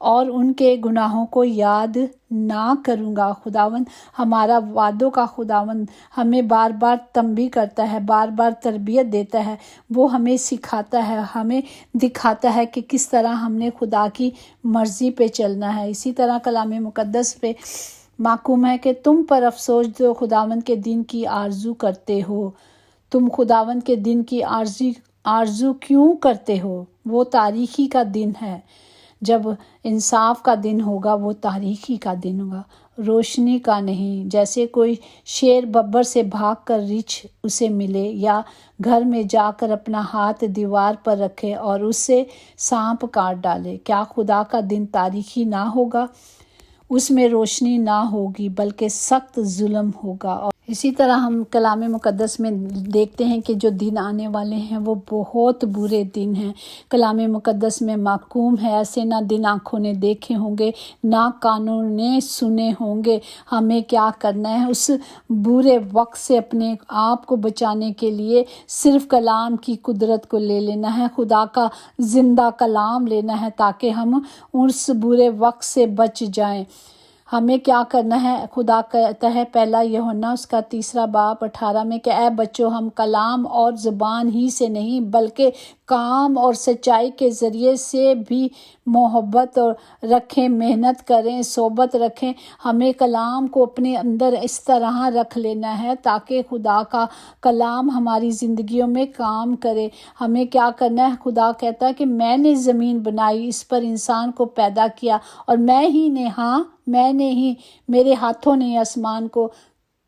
اور ان کے گناہوں کو یاد نہ کروں گا۔ خداوند ہمارا وعدوں کا خداوند ہمیں بار بار تنبیہ کرتا ہے، بار بار تربیت دیتا ہے، وہ ہمیں سکھاتا ہے، ہمیں دکھاتا ہے کہ کس طرح ہم نے خدا کی مرضی پہ چلنا ہے۔ اسی طرح کلام مقدس پہ محکوم ہے کہ تم پر افسوس جو خداوند کے دن کی آرزو کرتے ہو۔ تم خداوند کے دن کی آرزو کیوں کرتے ہو؟ وہ تاریخی کا دن ہے، جب انصاف کا دن ہوگا وہ تاریخی کا دن ہوگا، روشنی کا نہیں۔ جیسے کوئی شیر ببر سے بھاگ کر ریچھ اسے ملے، یا گھر میں جا کر اپنا ہاتھ دیوار پر رکھے اور اس سے سانپ کاٹ ڈالے، کیا خدا کا دن تاریخی نہ ہوگا؟ اس میں روشنی نہ ہوگی بلکہ سخت ظلم ہوگا۔ اور اسی طرح ہم کلام مقدس میں دیکھتے ہیں کہ جو دن آنے والے ہیں وہ بہت برے دن ہیں۔ کلام مقدس میں محکوم ہے، ایسے نہ دن آنکھوں نے دیکھے ہوں گے، نہ کانوں نے سنے ہوں گے۔ ہمیں کیا کرنا ہے؟ اس برے وقت سے اپنے آپ کو بچانے کے لیے صرف کلام کی قدرت کو لے لینا ہے، خدا کا زندہ کلام لینا ہے، تاکہ ہم اس برے وقت سے بچ جائیں۔ ہمیں کیا کرنا ہے؟ خدا کہتا ہے پہلا یوحنا اس کا 3 باب 18 میں کہ اے بچوں، ہم کلام اور زبان ہی سے نہیں بلکہ کام اور سچائی کے ذریعے سے بھی محبت رکھیں، محنت کریں، صحبت رکھیں۔ ہمیں کلام کو اپنے اندر اس طرح رکھ لینا ہے تاکہ خدا کا کلام ہماری زندگیوں میں کام کرے۔ ہمیں کیا کرنا ہے؟ خدا کہتا ہے کہ میں نے زمین بنائی، اس پر انسان کو پیدا کیا، اور میں نے ہی میرے ہاتھوں نے آسمان کو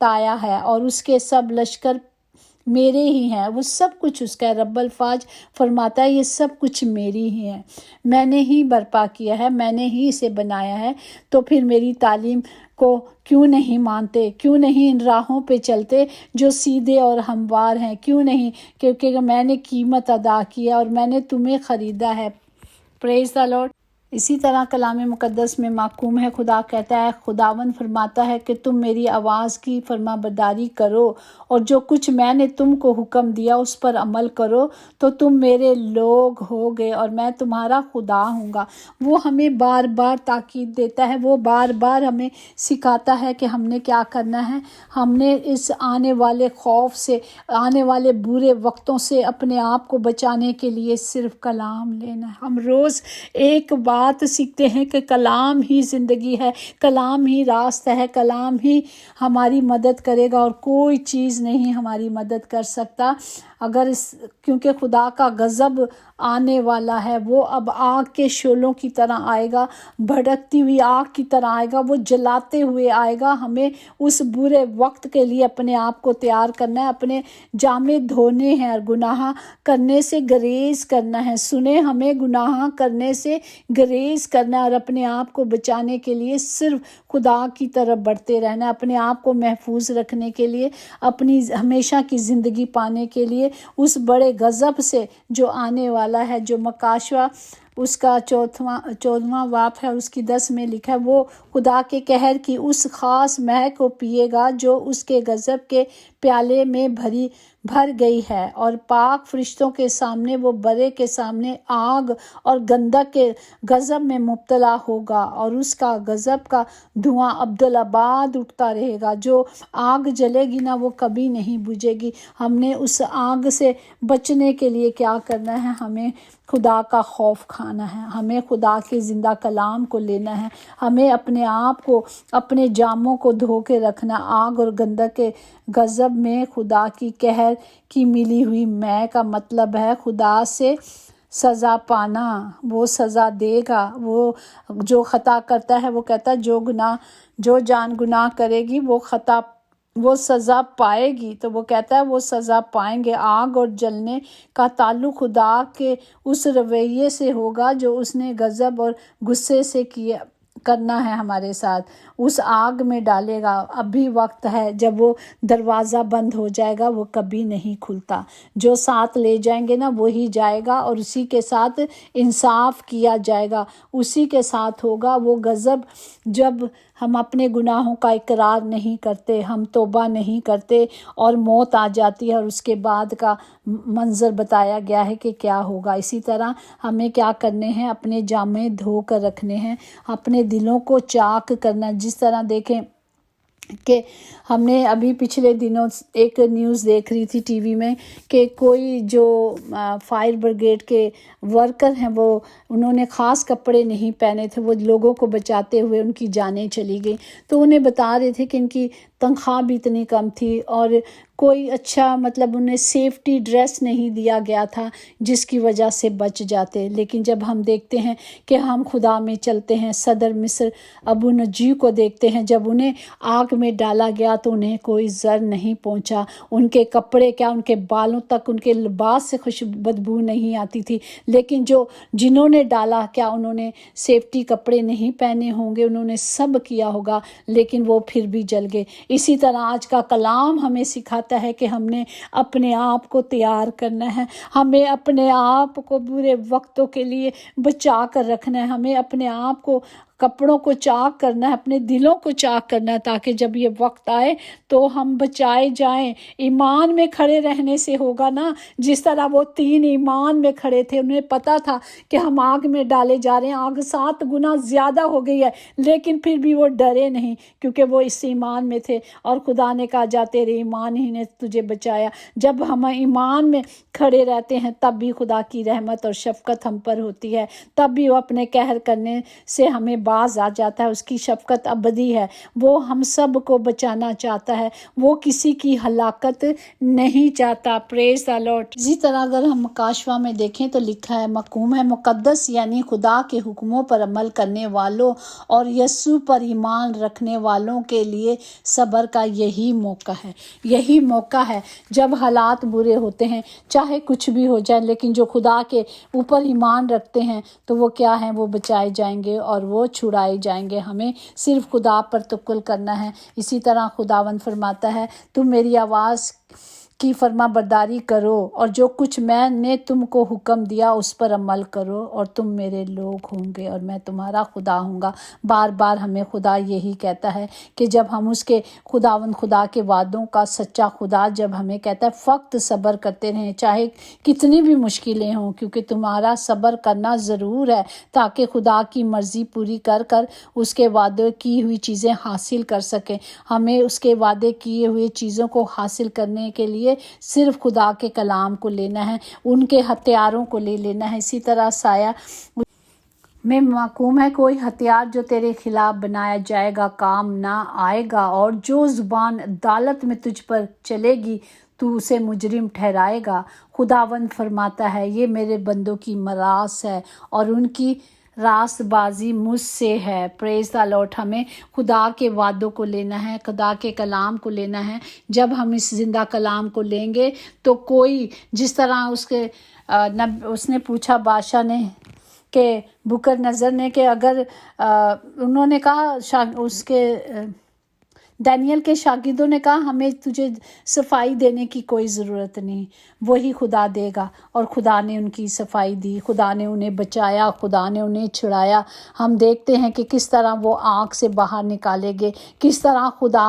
تایا ہے، اور اس کے سب لشکر میرے ہی ہیں، وہ سب کچھ اس کا ہے۔ رب الفاظ فرماتا ہے یہ سب کچھ میری ہی ہے، میں نے ہی برپا کیا ہے، میں نے ہی اسے بنایا ہے۔ تو پھر میری تعلیم کو کیوں نہیں مانتے؟ کیوں نہیں ان راہوں پہ چلتے جو سیدھے اور ہموار ہیں؟ کیوں نہیں؟ کیونکہ میں نے قیمت ادا کیا اور میں نے تمہیں خریدا ہے۔ پریز دی لارڈ۔ اسی طرح کلام مقدس میں محکوم ہے، خدا کہتا ہے، خداوند فرماتا ہے کہ تم میری آواز کی فرما برداری کرو اور جو کچھ میں نے تم کو حکم دیا اس پر عمل کرو تو تم میرے لوگ ہوگے اور میں تمہارا خدا ہوں گا۔ وہ ہمیں بار بار تاکید دیتا ہے، وہ بار بار ہمیں سکھاتا ہے کہ ہم نے کیا کرنا ہے۔ ہم نے اس آنے والے خوف سے، آنے والے برے وقتوں سے اپنے آپ کو بچانے کے لیے صرف کلام لینا ہے۔ ہم روز ایک بات سیکھتے ہیں کہ کلام ہی زندگی ہے، کلام ہی راستہ ہے، کلام ہی ہماری مدد کرے گا اور کوئی چیز نہیں ہماری مدد کر سکتا۔ کیونکہ خدا کا غضب آنے والا ہے، وہ اب آگ کے شعلوں کی طرح آئے گا، بھڑکتی ہوئی آگ کی طرح آئے گا، وہ جلاتے ہوئے آئے گا۔ ہمیں اس برے وقت کے لیے اپنے آپ کو تیار کرنا ہے، اپنے جامے دھونے ہیں اور گناہ کرنے سے گریز کرنا ہے۔ سنیں، ہمیں گناہ کرنے سے گریز کرنا اور اپنے آپ کو بچانے کے لیے صرف خدا کی طرف بڑھتے رہنا، اپنے آپ کو محفوظ رکھنے کے لیے، اپنی ہمیشہ کی زندگی پانے کے لیے اس بڑے غضب سے جو آنے والا ہے۔ جو مکاشوہ اس کا 14واں باب ہے، اس کی 10 میں لکھا ہے، وہ خدا کے قہر کی اس خاص مہک کو پیے گا جو اس کے غضب کے پیالے میں بھر گئی ہے، اور پاک فرشتوں کے سامنے، وہ برے کے سامنے آگ اور گندھک کے غضب میں مبتلا ہوگا، اور اس کا غضب کا دھواں ابدالآباد اٹھتا رہے گا۔ جو آگ جلے گی نا وہ کبھی نہیں بجھے گی۔ ہم نے اس آگ سے بچنے کے لیے کیا کرنا ہے؟ ہمیں خدا کا خوف کھانا ہے، ہمیں خدا کے زندہ کلام کو لینا ہے، ہمیں اپنے آپ کو، اپنے جاموں کو دھو کے رکھنا۔ آگ اور گندھک کے غضب میں خدا کی قہر کی ملی ہوئی مے کا مطلب ہے خدا سے سزا پانا۔ وہ سزا دے گا۔ وہ جو خطا کرتا ہے، وہ کہتا ہے جو جان گناہ کرے گی وہ سزا پائے گی، تو وہ کہتا ہے وہ سزا پائیں گے۔ آگ اور جلنے کا تعلق خدا کے اس رویے سے ہوگا جو اس نے غضب اور غصے سے کرنا ہے ہمارے ساتھ، اس آگ میں ڈالے گا۔ اب بھی وقت ہے، جب وہ دروازہ بند ہو جائے گا وہ کبھی نہیں کھلتا۔ جو ساتھ لے جائیں گے نا وہی جائے گا، اور اسی کے ساتھ انصاف کیا جائے گا، اسی کے ساتھ ہوگا۔ وہ غضب جب ہم اپنے گناہوں کا اقرار نہیں کرتے، ہم توبہ نہیں کرتے اور موت آ جاتی ہے اور اس کے بعد کا منظر بتایا گیا ہے کہ کیا ہوگا۔ اسی طرح ہمیں کیا کرنے ہیں، اپنے جامے دھو کر رکھنے ہیں، اپنے دلوں کو چاک کرنا۔ جس طرح دیکھیں کہ ہم نے ابھی پچھلے دنوں ایک نیوز دیکھ رہی تھی ٹی وی میں کہ کوئی جو فائر بریگیڈ کے ورکر ہیں انہوں نے خاص کپڑے نہیں پہنے تھے، وہ لوگوں کو بچاتے ہوئے ان کی جانیں چلی گئی، تو انہیں بتا رہے تھے کہ ان کی تنخواہ بھی اتنی کم تھی اور کوئی اچھا مطلب انہیں سیفٹی ڈریس نہیں دیا گیا تھا جس کی وجہ سے بچ جاتے۔ لیکن جب ہم دیکھتے ہیں کہ ہم خدا میں چلتے ہیں، صدر مصر ابو نجی کو دیکھتے ہیں، جب انہیں آگ میں ڈالا گیا تو انہیں کوئی زر نہیں پہنچا، ان کے کپڑے کیا، ان کے بالوں تک، ان کے لباس سے بدبو نہیں آتی تھی۔ لیکن جنہوں نے ڈالا، کیا انہوں نے سیفٹی کپڑے نہیں پہنے ہوں گے، انہوں نے سب کیا ہوگا لیکن وہ پھر بھی جل گئے۔ اسی طرح آج کا کلام ہمیں سکھاتا ہے کہ ہم نے اپنے آپ کو تیار کرنا ہے، ہمیں اپنے آپ کو برے وقتوں کے لیے بچا کر رکھنا ہے، ہمیں اپنے آپ کو کپڑوں کو چاک کرنا ہے، اپنے دلوں کو چاک کرنا ہے، تاکہ جب یہ وقت آئے تو ہم بچائے جائیں۔ ایمان میں کھڑے رہنے سے ہوگا نا، جس طرح وہ 3 ایمان میں کھڑے تھے، انہیں پتا تھا کہ ہم آگ میں ڈالے جا رہے ہیں، آگ 7 گنا زیادہ ہو گئی ہے، لیکن پھر بھی وہ ڈرے نہیں کیونکہ وہ اس ایمان میں تھے، اور خدا نے کہا جا تیرے ایمان ہی نے تجھے بچایا۔ جب ہم ایمان میں کھڑے رہتے ہیں تب بھی خدا کی رحمت اور شفقت ہم پر ہوتی ہے، تب بھی وہ اپنے قہر کرنے سے ہمیں باز آ جاتا ہے۔ اس کی شفقت ابدی ہے، وہ ہم سب کو بچانا چاہتا ہے، وہ کسی کی ہلاکت نہیں چاہتا۔ پریز دی لارڈ۔ اسی طرح اگر ہم مکاشفہ میں دیکھیں تو لکھا ہے، محکوم ہے مقدس یعنی خدا کے حکموں پر عمل کرنے والوں اور یسوع پر ایمان رکھنے والوں کے لیے صبر کا یہی موقع ہے۔ یہی موقع ہے جب حالات برے ہوتے ہیں، چاہے کچھ بھی ہو جائے، لیکن جو خدا کے اوپر ایمان رکھتے ہیں تو وہ کیا ہیں، وہ بچائے جائیں گے اور وہ چھڑائے جائیں گے۔ ہمیں صرف خدا پر توکل کرنا ہے۔ اسی طرح خداوند فرماتا ہے، تم میری آواز کی فرما برداری کرو اور جو کچھ میں نے تم کو حکم دیا اس پر عمل کرو اور تم میرے لوگ ہوں گے اور میں تمہارا خدا ہوں گا۔ بار بار ہمیں خدا یہی کہتا ہے کہ جب ہم اس کے خداوند خدا کے وعدوں کا سچا خدا جب ہمیں کہتا ہے فقط صبر کرتے رہیں، چاہے کتنی بھی مشکلیں ہوں، کیونکہ تمہارا صبر کرنا ضرور ہے تاکہ خدا کی مرضی پوری کر اس کے وعدے کی ہوئی چیزیں حاصل کر سکیں۔ ہمیں اس کے وعدے کیے ہوئے چیزوں کو حاصل کرنے کے لیے صرف خدا کے کلام کو لینا ہے، ان کے ہتھیاروں کو لے لینا ہے۔ اسی طرح سایہ میں محکوم ہے، کوئی ہتھیار جو تیرے خلاف بنایا جائے گا کام نہ آئے گا، اور جو زبان عدالت میں تجھ پر چلے گی تو اسے مجرم ٹھہرائے گا۔ خداوند فرماتا ہے، یہ میرے بندوں کی میراث ہے اور ان کی راست بازی مجھ سے ہے۔ پریز دی لارڈ۔ ہمیں خدا کے وعدوں کو لینا ہے، خدا کے کلام کو لینا ہے۔ جب ہم اس زندہ کلام کو لیں گے تو کوئی جس طرح اس نے پوچھا بادشاہ نے کہ بکر نظر نے کہ اگر انہوں نے کہا اس کے دانیل کے شاگردوں نے کہا ہمیں تجھے صفائی دینے کی کوئی ضرورت نہیں، وہی خدا دے گا، اور خدا نے ان کی صفائی دی، خدا نے انہیں بچایا، خدا نے انہیں چھڑایا۔ ہم دیکھتے ہیں کہ کس طرح وہ آگ سے باہر نکالے گئے، کس طرح خدا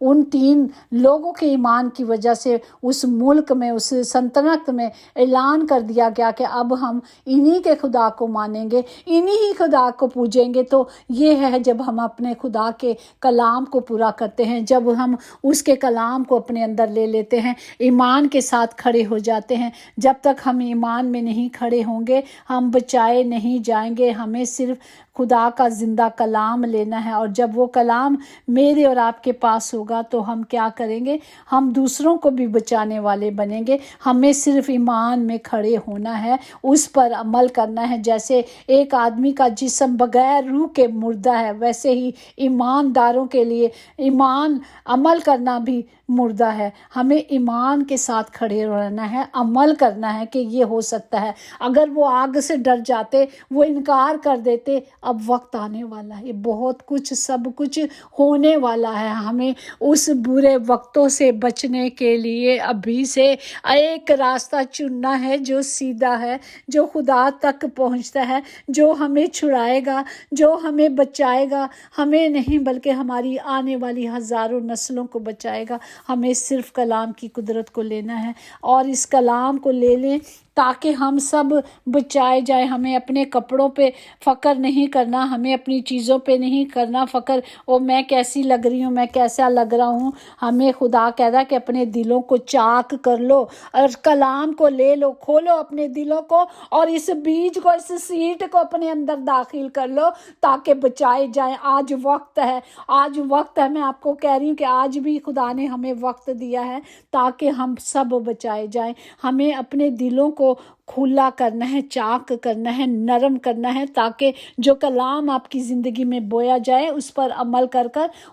ان 3 لوگوں کے ایمان کی وجہ سے اس ملک میں، اس سلطنت میں اعلان کر دیا گیا کہ اب ہم انہی کے خدا کو مانیں گے، انہی ہی خدا کو پوجیں گے۔ تو یہ ہے جب ہم اپنے خدا کے کلام کو پورا کرتے ہیں، جب ہم اس کے کلام کو اپنے اندر لے لیتے ہیں، ایمان کے ساتھ کھڑے ہو جاتے ہیں۔ جب تک ہم ایمان میں نہیں کھڑے ہوں گے ہم بچائے نہیں جائیں گے۔ ہمیں صرف خدا کا زندہ کلام لینا ہے، اور جب وہ کلام میرے اور آپ کے پاس ہوگا تو ہم کیا کریں گے، ہم دوسروں کو بھی بچانے والے بنیں گے۔ ہمیں صرف ایمان میں کھڑے ہونا ہے، اس پر عمل کرنا ہے۔ جیسے ایک آدمی کا جسم بغیر روح کے مردہ ہے، ویسے ہی ایمانداروں کے لیے ایمان عمل کرنا بھی مردہ ہے. ہمیں ایمان کے ساتھ کھڑے رہنا ہے، عمل کرنا ہے کہ یہ ہو سکتا ہے. اگر وہ آگ سے ڈر جاتے، وہ انکار کر دیتے، اب وقت آنے والا ہے، بہت کچھ سب کچھ ہونے والا ہے. ہمیں اس برے وقتوں سے بچنے کے لیے ابھی سے ایک راستہ چننا ہے جو سیدھا ہے، جو خدا تک پہنچتا ہے، جو ہمیں چھڑائے گا، جو ہمیں بچائے گا. ہمیں نہیں بلکہ ہماری آنے والی ہزاروں نسلوں کو بچائے گا. ہمیں صرف کلام کی قدرت کو لینا ہے اور اس کلام کو لے لیں تاکہ ہم سب بچائے جائیں. ہمیں اپنے کپڑوں پہ فخر نہیں کرنا، ہمیں اپنی چیزوں پہ نہیں کرنا فخر، میں کیسی لگ رہی ہوں، میں کیسا لگ رہا ہوں. ہمیں خدا کہتا ہے کہ اپنے دلوں کو چاک کر لو اور کلام کو لے لو، کھولو اپنے دلوں کو اور اس بیج کو، اس سیڈ کو اپنے اندر داخل کر لو تاکہ بچائے جائیں. آج وقت ہے، آج وقت ہے. میں آپ کو کہہ رہی ہوں کہ آج بھی خدا نے ہمیں وقت دیا ہے تاکہ ہم سب بچائے جائیں. ہمیں اپنے دلوں کو کھلا کرنا ہے، چاک کرنا ہے، نرم کرنا ہے تاکہ جو کلام آپ کی زندگی میں بویا جائے اس پر عمل کر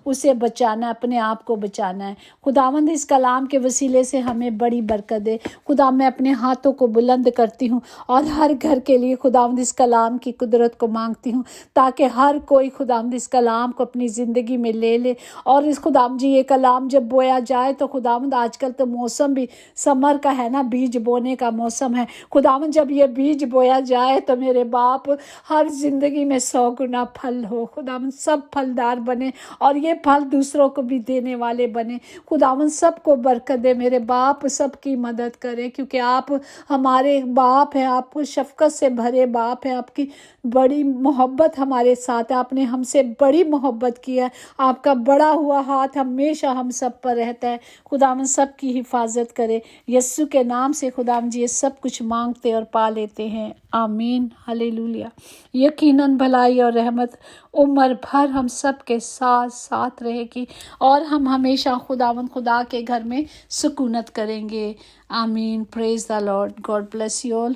اسے بچانا، اپنے آپ کو بچانا ہے. خداوند اس کلام کے وسیلے سے ہمیں بڑی برکت دے. خدا میں اپنے ہاتھوں کو بلند کرتی ہوں اور ہر گھر کے لیے خداوند اس کلام کی قدرت کو مانگتی ہوں تاکہ ہر کوئی خداوند اس کلام کو اپنی زندگی میں لے لے. اور اس خداوند جی یہ کلام جب بویا جائے تو خداوند آج کل تو موسم بھی سمر کا ہے نا، بیج بونے کا موسم ہے. خداوند جب یہ بیج بویا جائے تو میرے باپ ہر زندگی میں 100 گنا پھل ہو. خداوند سب پھلدار بنے اور یہ پھل دوسروں کو بھی دینے والے بنے. خداوند سب کو برکت دے. میرے باپ سب کی مدد کرے کیونکہ آپ ہمارے باپ ہیں، آپ شفقت سے بھرے باپ ہیں. آپ کی بڑی محبت ہمارے ساتھ ہے، آپ نے ہم سے بڑی محبت کی ہے. آپ کا بڑا ہوا ہاتھ ہمیشہ ہم سب پر رہتا ہے. خداوند سب کی حفاظت کرے. یسوع کے نام سے خداوند جی یہ سب کچھ مانگتے اور پا لیتے ہیں، آمین، ہلیلویا. یقیناً بھلائی اور رحمت عمر بھر ہم سب کے ساتھ ساتھ رہے گی اور ہم ہمیشہ خداوند خدا کے گھر میں سکونت کریں گے، آمین. Praise the Lord. God bless you all.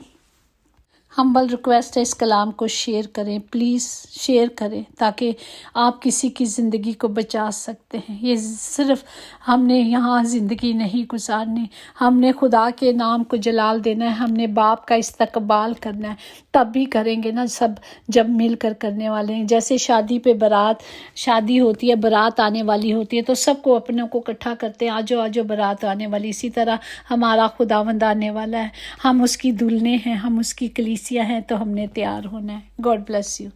Humble request ہے اس کلام کو شیئر کریں، پلیز شیئر کریں تاکہ آپ کسی کی زندگی کو بچا سکتے ہیں. یہ صرف ہم نے یہاں زندگی نہیں گزارنی، ہم نے خدا کے نام کو جلال دینا ہے، ہم نے باپ کا استقبال کرنا ہے. تب بھی کریں گے نا سب جب مل کر کرنے والے ہیں. جیسے شادی پہ بارات، شادی ہوتی ہے، بارات آنے والی ہوتی ہے تو سب کو اپنوں کو اکٹھا کرتے ہیں، آجو آجو بارات آنے والی. اسی طرح ہمارا خداوند آنے والا ہے، ہم اس کی دلہنیں ہیں، ہم اس کی کلیسیا ہیں تو ہم نے تیار ہونا ہے. God bless you.